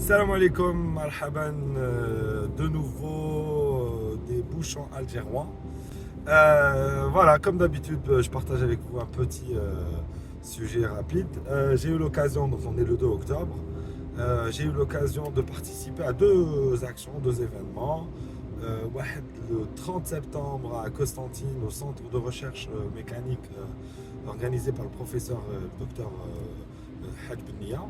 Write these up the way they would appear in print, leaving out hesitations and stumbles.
Salam alaikum, marhaban, de nouveau des bouchons algérois. Voilà, comme d'habitude, je partage avec vous un petit sujet rapide. J'ai eu l'occasion, donc on est le 2 octobre, j'ai eu l'occasion de participer à deux actions, deux événements. Wahed le 30 septembre à Constantine, au centre de recherche mécanique organisé par le professeur docteur Hadj Bennia,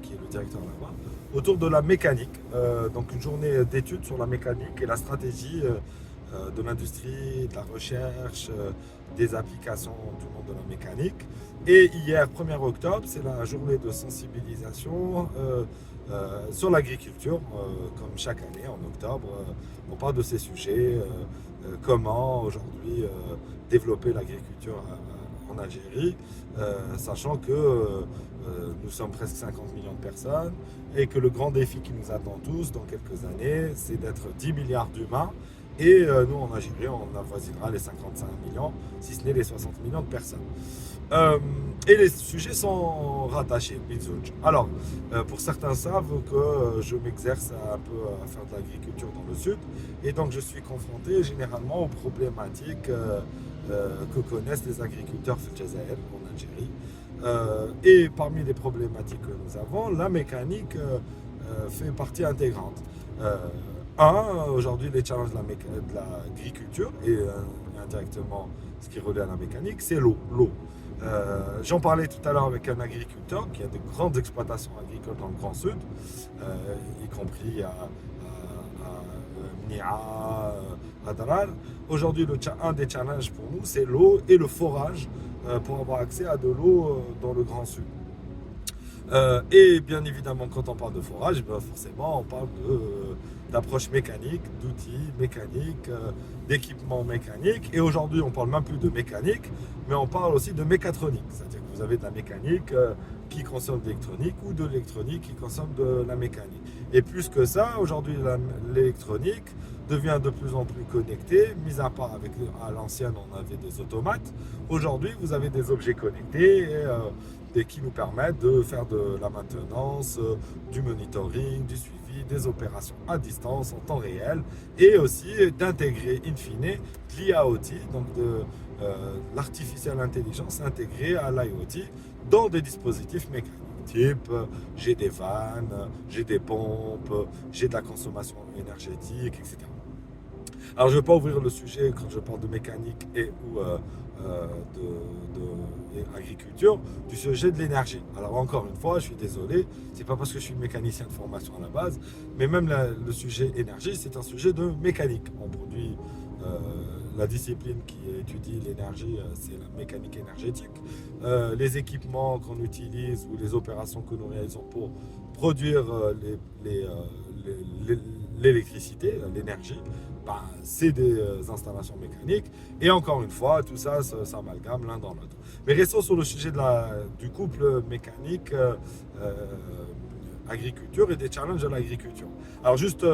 qui est le directeur là-bas, autour de la mécanique. Donc une journée d'études sur la mécanique et la stratégie de l'industrie, de la recherche, des applications du monde de la mécanique. Et hier, 1er octobre, c'est la journée de sensibilisation sur l'agriculture, comme chaque année en octobre. On parle de ces sujets, comment aujourd'hui développer l'agriculture en Algérie, sachant que nous sommes presque 50 millions de personnes et que le grand défi qui nous attend tous dans quelques années, c'est d'être 10 milliards d'humains. Et nous, en Algérie, on avoisinera les 55 millions, si ce n'est les 60 millions de personnes. Et les sujets sont rattachés, Bizouj. Alors, pour certains savent que je m'exerce un peu à faire de l'agriculture dans le sud, et donc je suis confronté généralement aux problématiques que connaissent les agriculteurs au Jazair, en Algérie. Et parmi les problématiques que nous avons, la mécanique fait partie intégrante. Euh, Aujourd'hui, les challenges de l'agriculture et indirectement ce qui relie à la mécanique, c'est l'eau. J'en parlais tout à l'heure avec un agriculteur qui a de grandes exploitations agricoles dans le Grand Sud, y compris à Mnia, à Darar. Aujourd'hui, un des challenges pour nous, c'est l'eau et le forage pour avoir accès à de l'eau dans le Grand Sud. Et bien évidemment, quand on parle de forage, ben forcément, on parle d'approche mécanique, d'outils mécaniques, d'équipements mécaniques. Et aujourd'hui, on ne parle même plus de mécanique, mais on parle aussi de mécatronique. C'est-à-dire que vous avez de la mécanique qui consomme de l'électronique ou de l'électronique qui consomme de la mécanique. Et plus que ça, aujourd'hui, l'électronique devient de plus en plus connectée, mis à part à l'ancienne, on avait des automates. Aujourd'hui, vous avez des objets connectés et qui nous permettent de faire de la maintenance, du monitoring, du suivi, des opérations à distance en temps réel et aussi d'intégrer in fine l'IAOT, donc de l'artificial intelligence intégrée à l'IoT dans des dispositifs mécaniques. Type, j'ai des vannes, j'ai des pompes, j'ai de la consommation énergétique, etc. Alors, je ne vais pas ouvrir le sujet quand je parle de mécanique et ou agriculture, du sujet de l'énergie. Alors, encore une fois, je suis désolé, c'est pas parce que je suis mécanicien de formation à la base, mais même le sujet énergie, c'est un sujet de mécanique. On produit la discipline qui étudie l'énergie, c'est la mécanique énergétique. Les équipements qu'on utilise ou les opérations que nous réalisons pour produire l'électricité, l'énergie, bah, c'est des installations mécaniques. Et encore une fois, tout ça s'amalgame l'un dans l'autre. Mais restons sur le sujet du couple mécanique agriculture et des challenges de l'agriculture. Alors juste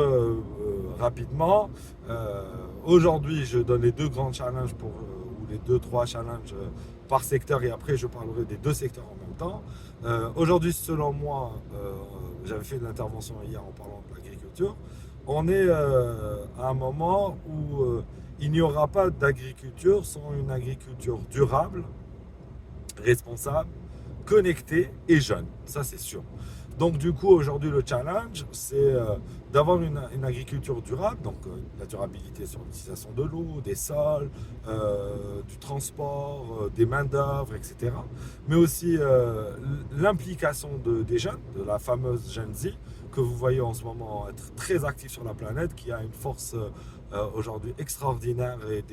rapidement, aujourd'hui je donne les deux grands challenges ou les deux, trois challenges par secteur et après je parlerai des deux secteurs en même temps. Aujourd'hui, selon moi, j'avais fait de l'intervention hier en parlant de l'agriculture, on est à un moment où il n'y aura pas d'agriculture sans une agriculture durable, responsable, connectée et jeune. Ça, c'est sûr. Donc, du coup, aujourd'hui, le challenge, c'est d'avoir une agriculture durable, donc la durabilité sur l'utilisation de l'eau, des sols, du transport, des main-d'œuvre, etc. Mais aussi l'implication des jeunes, de la fameuse Gen Z, que vous voyez en ce moment être très actif sur la planète, qui a une force aujourd'hui extraordinaire et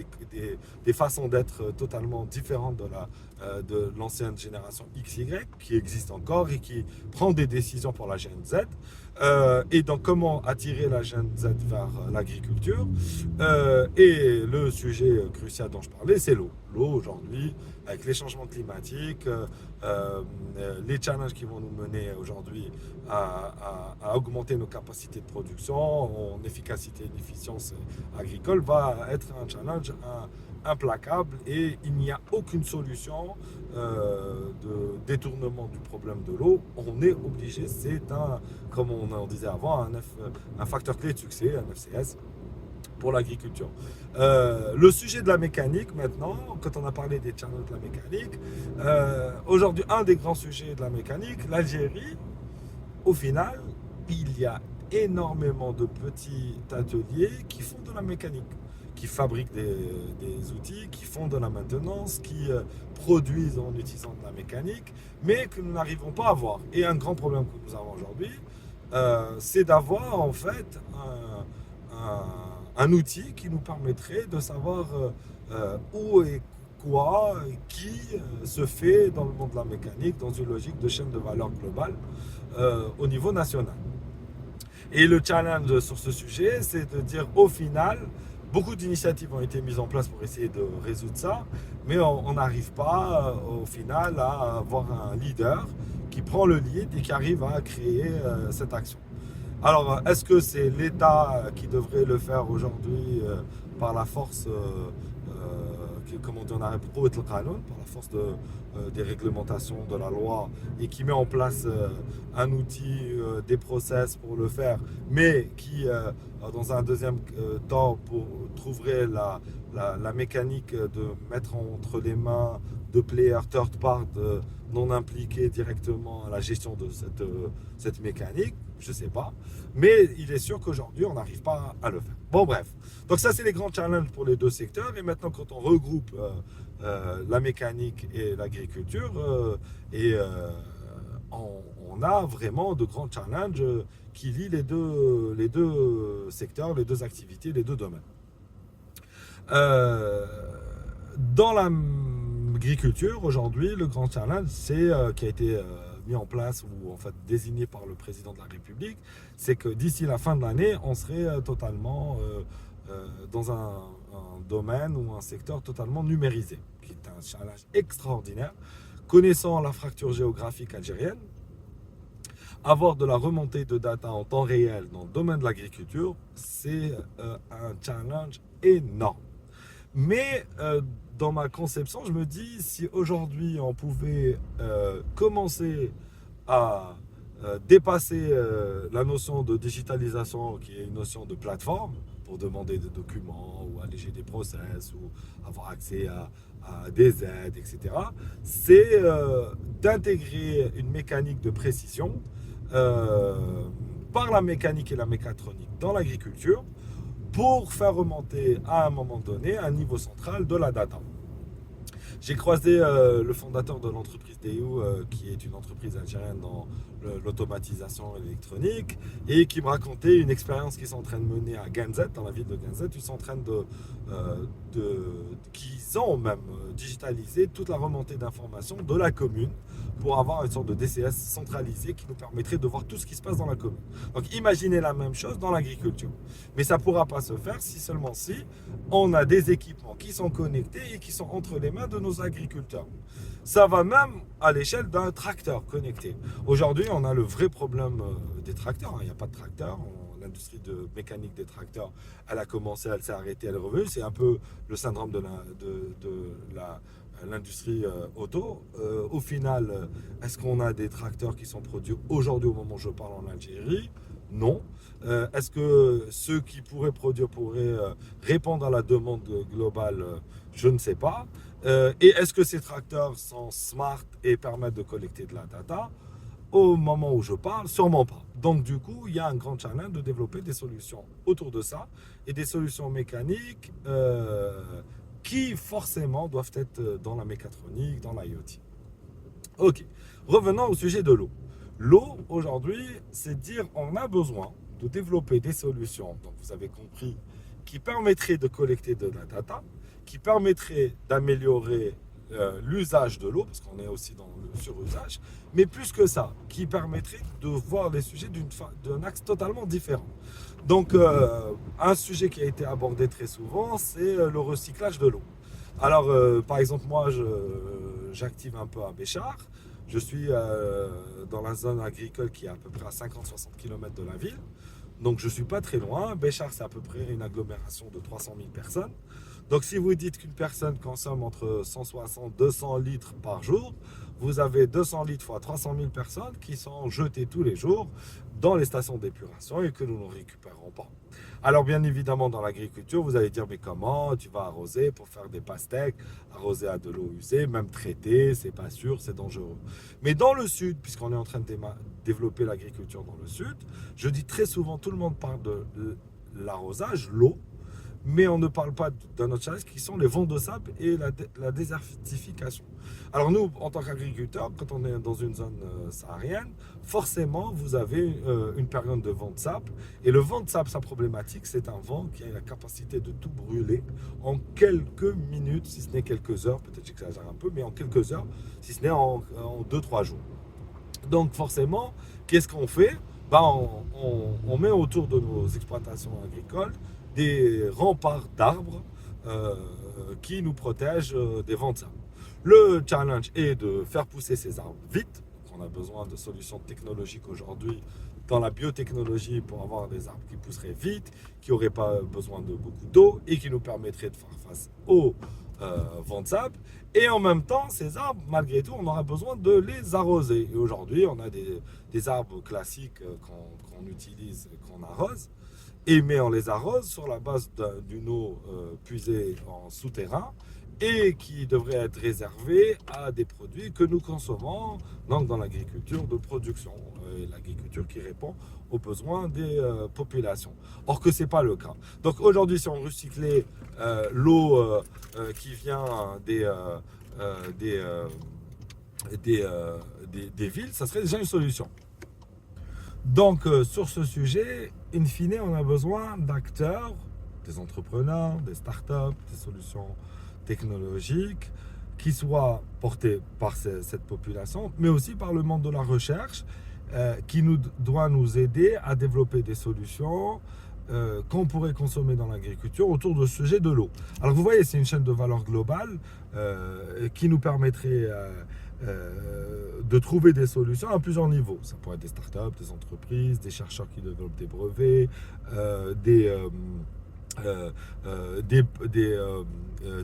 des façons d'être totalement différentes de l'ancienne génération XY qui existe encore et qui prend des décisions pour la Gen Z. Et donc comment attirer la Gen Z vers l'agriculture. Et le sujet crucial dont je parlais, c'est l'eau. L'eau aujourd'hui, avec les changements climatiques, les challenges qui vont nous mener aujourd'hui à augmenter nos capacités de production en efficacité et en efficience agricole, va être un challenge implacable et il n'y a aucune solution de détournement du problème de l'eau. On est obligé, c'est comme on en disait avant, un facteur clé de succès, un FCS pour l'agriculture. Le sujet de la mécanique maintenant, quand on a parlé des challenges de la mécanique, aujourd'hui un des grands sujets de la mécanique, l'Algérie, au final, il y a énormément de petits ateliers qui font de la mécanique, qui fabriquent des outils, qui font de la maintenance, qui produisent en utilisant de la mécanique, mais que nous n'arrivons pas à voir. Et un grand problème que nous avons aujourd'hui, c'est d'avoir en fait un outil qui nous permettrait de savoir où et quoi, qui se fait dans le monde de la mécanique, dans une logique de chaîne de valeur globale au niveau national. Et le challenge sur ce sujet, c'est de dire au final, beaucoup d'initiatives ont été mises en place pour essayer de résoudre ça, mais on n'arrive pas au final à avoir un leader qui prend le lead et qui arrive à créer cette action. Alors, est-ce que c'est l'État qui devrait le faire aujourd'hui par la force, comme on dit en arabe, par la force des réglementations de la loi et qui met en place un outil, des process pour le faire, mais qui, dans un deuxième temps, trouverait la mécanique de mettre entre les mains de players third part non impliqués directement à la gestion de cette mécanique, je ne sais pas. Mais il est sûr qu'aujourd'hui, on n'arrive pas à le faire. Bon, bref. Donc ça, c'est les grands challenges pour les deux secteurs. Et maintenant, quand on regroupe la mécanique et l'agriculture, on a vraiment de grands challenges qui lient les deux secteurs, les deux activités, les deux domaines. Dans l'agriculture, aujourd'hui, le grand challenge, qui a été mis en place ou en fait désigné par le président de la République, c'est que d'ici la fin de l'année, on serait totalement dans un domaine ou un secteur totalement numérisé, qui est un challenge extraordinaire. Connaissant la fracture géographique algérienne, avoir de la remontée de data en temps réel dans le domaine de l'agriculture, c'est un challenge énorme. Mais dans ma conception, je me dis, si aujourd'hui on pouvait commencer à dépasser la notion de digitalisation, qui est une notion de plateforme, pour demander des documents ou alléger des process ou avoir accès à des aides, etc., c'est d'intégrer une mécanique de précision par la mécanique et la mécatronique dans l'agriculture pour faire remonter à un moment donné un niveau central de la data. J'ai croisé le fondateur de l'entreprise DEU, qui est une entreprise algérienne dans l'automatisation électronique, et qui me racontait une expérience qu'ils sont en train de mener à Ganzet, dans la ville de Ganzet. Ils sont en train qu'ils ont même digitalisé toute la remontée d'informations de la commune pour avoir une sorte de DCS centralisé qui nous permettrait de voir tout ce qui se passe dans la commune. Donc imaginez la même chose dans l'agriculture. Mais ça ne pourra pas se faire seulement si on a des équipements qui sont connectés et qui sont entre les mains de nos agriculteurs. Ça va même à l'échelle d'un tracteur connecté. Aujourd'hui, on a le vrai problème des tracteurs. Il n'y a pas de tracteur. L'industrie de mécanique des tracteurs, elle a commencé, elle s'est arrêtée, elle est revenue. C'est un peu le syndrome de l'industrie auto. Au final, est-ce qu'on a des tracteurs qui sont produits aujourd'hui au moment où je parle en Algérie? Non. Est-ce que ceux qui pourraient produire pourraient répondre à la demande globale? Je ne sais pas. Et est-ce que ces tracteurs sont smart et permettent de collecter de la data? Au moment où je parle, sûrement pas. Donc du coup, il y a un grand challenge de développer des solutions autour de ça et des solutions mécaniques qui forcément doivent être dans la mécatronique, dans l'IoT. Ok, revenons au sujet de l'eau. L'eau, aujourd'hui, c'est dire on a besoin de développer des solutions, donc vous avez compris, qui permettraient de collecter de la data, qui permettraient d'améliorer l'usage de l'eau, parce qu'on est aussi dans le surusage, mais plus que ça, qui permettrait de voir les sujets d'un axe totalement différent. Donc, un sujet qui a été abordé très souvent, c'est le recyclage de l'eau. Alors, par exemple, moi, j'active un peu à Béchar. Je suis dans la zone agricole qui est à peu près à 50-60 km de la ville. Donc, je ne suis pas très loin. Béchar, c'est à peu près une agglomération de 300 000 personnes. Donc si vous dites qu'une personne consomme entre 160 et 200 litres par jour, vous avez 200 litres fois 300 000 personnes qui sont jetées tous les jours dans les stations d'épuration et que nous ne récupérons pas. Alors bien évidemment dans l'agriculture, vous allez dire mais comment tu vas arroser pour faire des pastèques, arroser à de l'eau usée, même traitée, c'est pas sûr, c'est dangereux. Mais dans le sud, puisqu'on est en train de développer l'agriculture dans le sud, je dis très souvent, tout le monde parle de l'arrosage, l'eau, mais on ne parle pas d'un autre challenge qui sont les vents de sable et la désertification. Alors nous, en tant qu'agriculteurs, quand on est dans une zone saharienne, forcément, vous avez une période de vent de sable. Et le vent de sable, sa problématique, c'est un vent qui a la capacité de tout brûler en quelques minutes, si ce n'est quelques heures, peut-être j'exagère un peu, mais en quelques heures, si ce n'est en 2-3 jours. Donc forcément, qu'est-ce qu'on fait? Ben, on met autour de nos exploitations agricoles des remparts d'arbres qui nous protègent des vents de sable. Le challenge est de faire pousser ces arbres vite. On a besoin de solutions technologiques aujourd'hui dans la biotechnologie pour avoir des arbres qui pousseraient vite, qui n'auraient pas besoin de beaucoup d'eau et qui nous permettraient de faire face aux vents de sable. Et en même temps, ces arbres, malgré tout, on aura besoin de les arroser. Et aujourd'hui, on a des arbres classiques qu'on utilise, qu'on arrose. Mais on les arrose sur la base d'une eau puisée en souterrain et qui devrait être réservée à des produits que nous consommons donc dans l'agriculture de production, l'agriculture qui répond aux besoins des populations. Or que ce n'est pas le cas. Donc aujourd'hui, si on recyclait l'eau qui vient des villes, ça serait déjà une solution. Donc, sur ce sujet, in fine, on a besoin d'acteurs, des entrepreneurs, des startups, des solutions technologiques qui soient portées par cette population, mais aussi par le monde de la recherche qui doit nous aider à développer des solutions qu'on pourrait consommer dans l'agriculture autour du sujet de l'eau. Alors, vous voyez, c'est une chaîne de valeur globale qui nous permettrait de trouver des solutions à plusieurs niveaux. Ça pourrait être des startups, des entreprises, des chercheurs qui développent des brevets,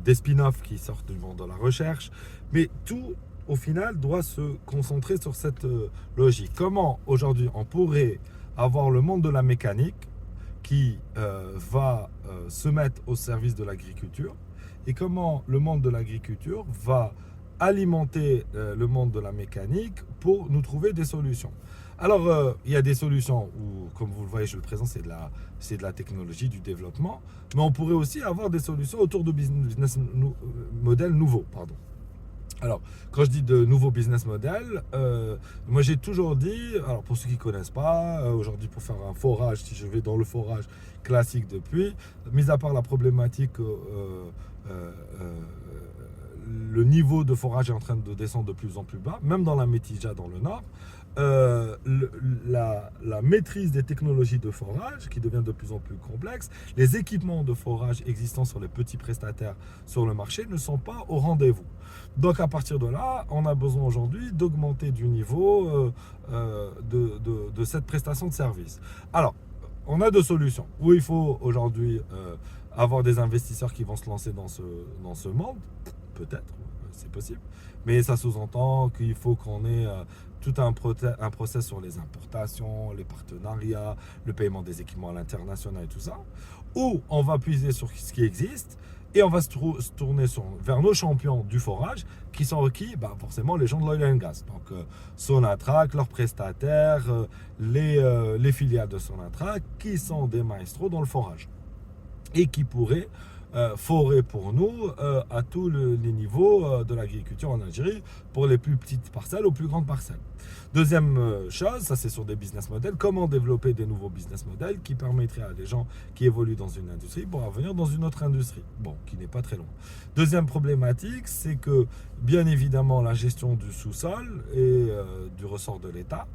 des spin-offs qui sortent du monde de la recherche. Mais tout, au final, doit se concentrer sur cette logique. Comment, aujourd'hui, on pourrait avoir le monde de la mécanique qui va se mettre au service de l'agriculture et comment le monde de l'agriculture va alimenter le monde de la mécanique pour nous trouver des solutions. Alors, il y a des solutions où, comme vous le voyez, je le présente, c'est de la technologie, du développement, mais on pourrait aussi avoir des solutions autour de business modèles nouveaux. Pardon. Alors, quand je dis de nouveaux business models, moi j'ai toujours dit, alors pour ceux qui ne connaissent pas, aujourd'hui pour faire un forage, si je vais dans le forage classique depuis, mis à part la problématique le niveau de forage est en train de descendre de plus en plus bas, même dans la Métija dans le nord. La maîtrise des technologies de forage qui devient de plus en plus complexe, les équipements de forage existants sur les petits prestataires sur le marché ne sont pas au rendez-vous. Donc à partir de là, on a besoin aujourd'hui d'augmenter du niveau de cette prestation de service. Alors, on a deux solutions. Où il faut aujourd'hui avoir des investisseurs qui vont se lancer dans ce monde. Peut-être, c'est possible. Mais ça sous-entend qu'il faut qu'on ait tout un process sur les importations, les partenariats, le paiement des équipements à l'international et tout ça. Ou on va puiser sur ce qui existe et on va se tourner vers nos champions du forage qui sont requis, forcément les gens de l'oil and gas. Donc Sonatrach, leurs prestataires, les filiales de Sonatrach qui sont des maestros dans le forage et qui pourraient forer pour nous à tous les niveaux de l'agriculture en Algérie, pour les plus petites parcelles aux plus grandes parcelles. Deuxième chose, ça c'est sur des business models, comment développer des nouveaux business models qui permettraient à des gens qui évoluent dans une industrie pour revenir dans une autre industrie, qui n'est pas très loin. Deuxième problématique, c'est que bien évidemment la gestion du sous-sol et du ressort de l'État,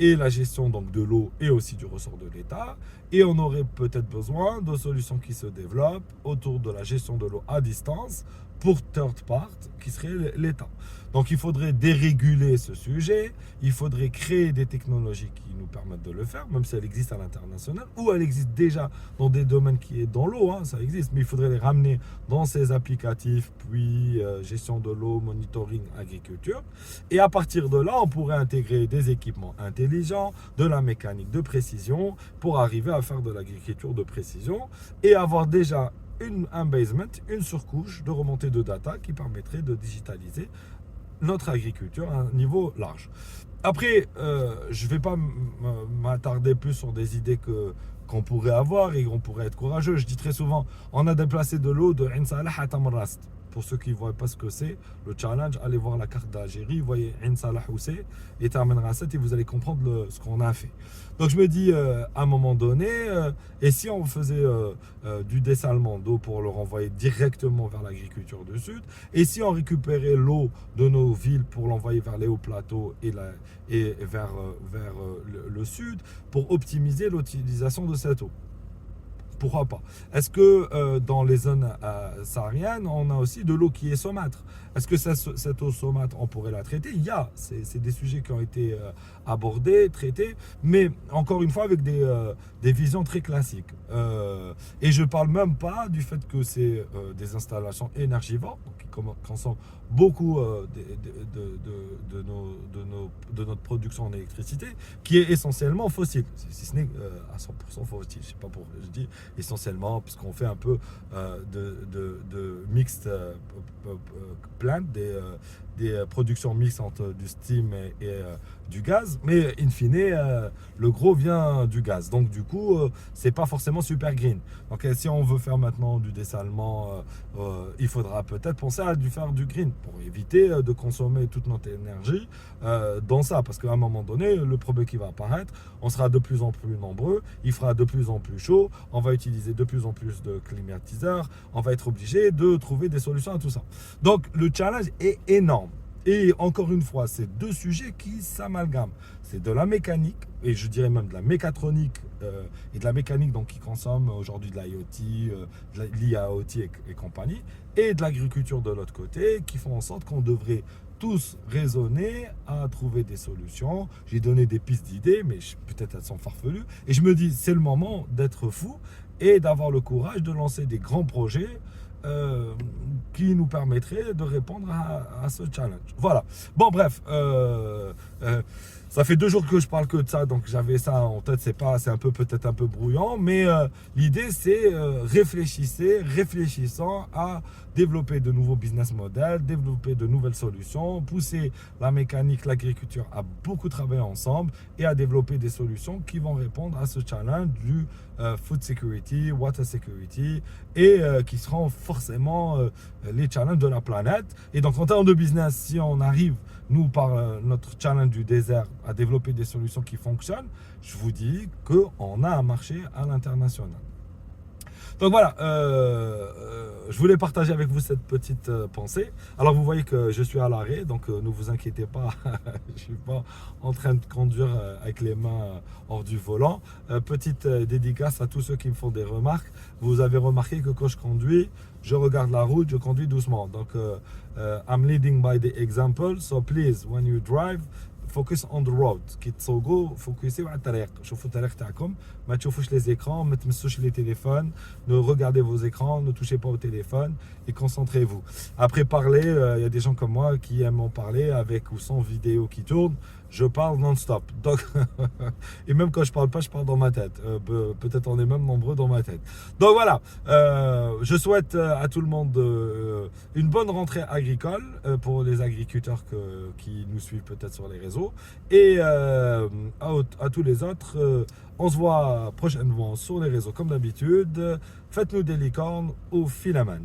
et la gestion donc de l'eau et aussi du ressort de l'État. Et on aurait peut-être besoin de solutions qui se développent autour de la gestion de l'eau à distance pour third part, qui serait l'État. Donc il faudrait déréguler ce sujet, il faudrait créer des technologies qui nous permettent de le faire, même si elles existent à l'international, ou elles existent déjà dans des domaines qui est dans l'eau, hein, ça existe, mais il faudrait les ramener dans ces applicatifs, puis gestion de l'eau, monitoring, agriculture. Et à partir de là, on pourrait intégrer des équipements intelligents, de la mécanique de précision, pour arriver à faire de l'agriculture de précision et avoir déjà un basement, une surcouche de remontée de data qui permettrait de digitaliser notre agriculture à un niveau large. Après, je ne vais pas m'attarder plus sur des idées qu'on pourrait avoir et qu'on pourrait être courageux. Je dis très souvent, on a déplacé de l'eau de Ain Salah à Tamarrast. Pour ceux qui ne voient pas ce que c'est, le challenge, allez voir la carte d'Algérie, vous voyez Ain Salah où c'est, et Tamarrast, et vous allez comprendre ce qu'on a fait. Donc je me dis, à un moment donné, et si on faisait du dessalement d'eau pour le renvoyer directement vers l'agriculture du Sud, et si on récupérait l'eau de nos villes pour l'envoyer vers les hauts plateaux et vers le Sud, pour optimiser l'utilisation de cette eau. Pourquoi pas? Est-ce que dans les zones sahariennes, on a aussi de l'eau qui est saumâtre? Est-ce que cette eau saumâtre, on pourrait la traiter? C'est des sujets qui ont été abordés, traités, mais encore une fois avec des visions très classiques. Et je ne parle même pas du fait que c'est des installations énergivores, donc qui consomment beaucoup de notre production en électricité, qui est essentiellement fossile, si ce n'est à 100% fossile. Je sais pas pourquoi je dis essentiellement, puisqu'on fait un peu de mixed plant, des productions mixtes entre du steam et du gaz, mais in fine, le gros vient du gaz. Donc du coup, c'est pas forcément super green. Donc si on veut faire maintenant du dessalement, il faudra peut-être penser à faire du green pour éviter de consommer toute notre énergie dans ça, parce qu'à un moment donné, le problème qui va apparaître, on sera de plus en plus nombreux, il fera de plus en plus chaud, on va utiliser de plus en plus de climatiseurs, on va être obligé de trouver des solutions à tout ça. Donc le challenge est énorme. Et encore une fois, c'est deux sujets qui s'amalgament. C'est de la mécanique, et je dirais même de la mécatronique, et de la mécanique donc, qui consomme aujourd'hui de l'IoT, de l'IAOT et compagnie, et de l'agriculture de l'autre côté, qui font en sorte qu'on devrait tous raisonner à trouver des solutions. J'ai donné des pistes d'idées, mais peut-être elles sont farfelues. Et je me dis, c'est le moment d'être fou et d'avoir le courage de lancer des grands projets qui nous permettrait de répondre à ce challenge. Voilà. Bon, bref, ça fait 2 jours que je parle que de ça, donc j'avais ça en tête. C'est un peu peut-être un peu brouillant, mais l'idée c'est réfléchissant à développer de nouveaux business models, développer de nouvelles solutions, pousser la mécanique, l'agriculture à beaucoup travailler ensemble et à développer des solutions qui vont répondre à ce challenge du food security, water security et qui seront forcément les challenges de la planète. Et donc en termes de business, si on arrive, nous, par notre challenge du désert, à développer des solutions qui fonctionnent, je vous dis qu'on a un marché à l'international. Donc voilà, je voulais partager avec vous cette petite pensée. Alors vous voyez que je suis à l'arrêt, donc ne vous inquiétez pas, je ne suis pas en train de conduire avec les mains hors du volant. Petite dédicace à tous ceux qui me font des remarques. Vous avez remarqué que quand je conduis, je regarde la route, je conduis doucement. Donc I'm leading by the example, so please, when you drive, focus on the road. كي تسوقوا فوكسيو على الطريق، شوفوا الطريق تاعكم، ما تشوفوش les écrans, ما تمسوش les téléphones, ne regardez vos écrans, ne touchez pas au téléphone et concentrez-vous. Après parler, il y a des gens comme moi qui aiment en parler avec ou sans vidéo qui tourne. Je parle non-stop. Donc, et même quand je parle pas, je parle dans ma tête. Peut-être on est même nombreux dans ma tête. Donc voilà, je souhaite à tout le monde une bonne rentrée agricole pour les agriculteurs qui nous suivent peut-être sur les réseaux. Et à tous les autres, on se voit prochainement sur les réseaux comme d'habitude. Faites-nous des licornes au Filaman.